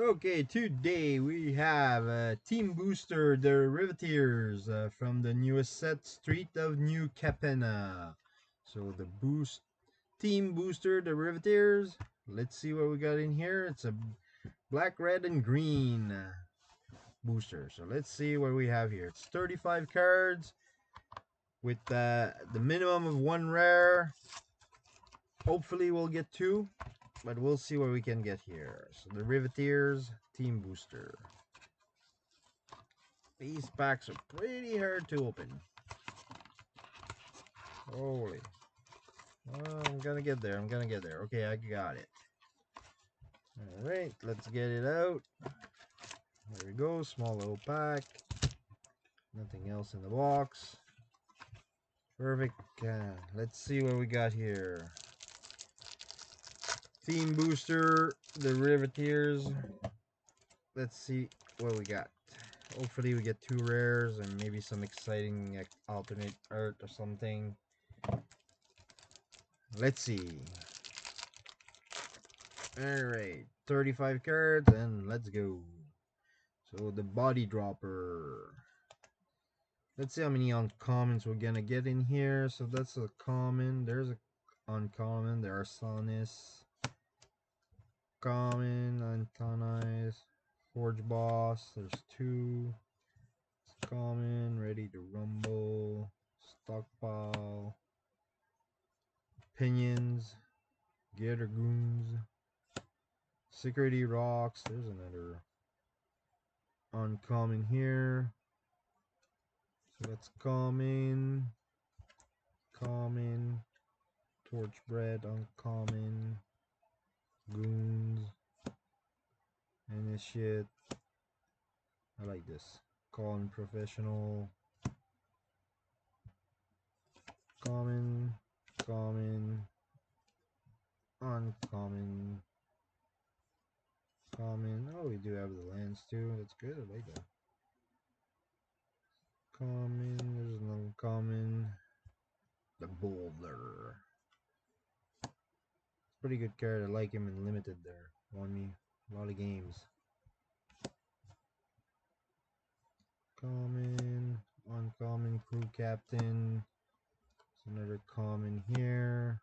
Okay, today we have Team Booster, the Riveteers from the newest set, Street of New Capenna. So the Team Booster, the Riveteers. Let's see what we got in here. It's a black, red, and green booster. So let's see what we have here. It's 35 cards with the minimum of 1 rare. Hopefully we'll get 2, but we'll see what we can get here. So the Riveteers Team Booster. These packs are pretty hard to open. Holy. Oh, I'm gonna get there. Okay, I got it. Alright, let's get it out. There we go. Small little pack. Nothing else in the box. Perfect. Let's see what we got here. Team Booster, the Riveteers. Let's see what we got. Hopefully we get 2 rares and maybe some exciting alternate art or something. Let's see. Alright, 35 cards and let's go. So the body dropper. Let's see how many uncommons we're gonna get in here. So that's a common. There's a uncommon. There are Sonis. Common, Antonize, Forge Boss. There's 2. It's common, ready to rumble. Stockpile. Opinions. Gator Goons. Security Rocks. There's another uncommon here. So that's common, torch bread, uncommon, goons, and this shit. I like this. Calling professional, common, uncommon, common. Oh, we do have the lands too. That's good. I like that. Common. There's an uncommon. The Boulder. Pretty good card. I like him in limited there. Won me a lot of games. Common, uncommon, crew captain. There's another common here.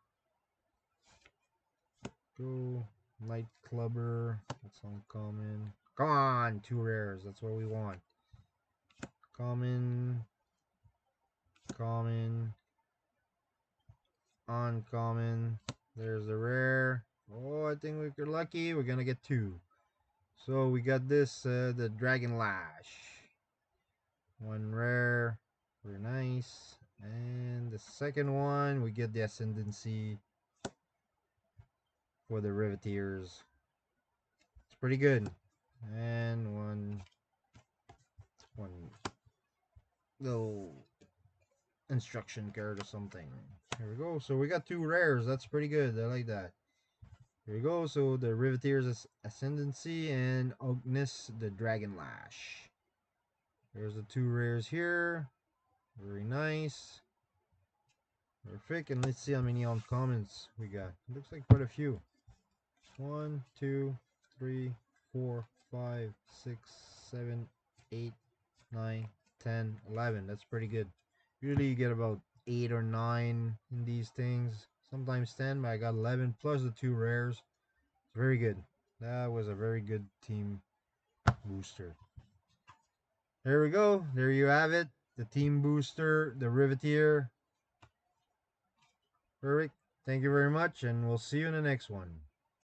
Go, night clubber. That's uncommon. Come on, 2 rares. That's what we want. Common, uncommon. There's a rare. Oh, I think we're lucky. We're gonna get 2. So we got this, the Dragon Lash. 1 rare. Very nice. And the second one, we get the Ascendancy for the Riveteers. It's pretty good. And one little instruction card or something. Here we go. So we got 2 rares. That's pretty good. I like that. Here we go. So the Riveteers Ascendancy and Ognis the Dragon Lash. There's the 2 rares here. Very nice. Perfect. And let's see how many uncommons we got. Looks like quite a few. 1, 2, 3, 4, 5, 6, 7, 8, 9, 10, 11. That's pretty good. Usually you get about 8 or 9 in these things. Sometimes 10, but I got 11 plus the 2 rares. It's very good. That was a very good team booster. There we go. There you have it. The team booster, the Riveteer. Perfect. Thank you very much, and we'll see you in the next one.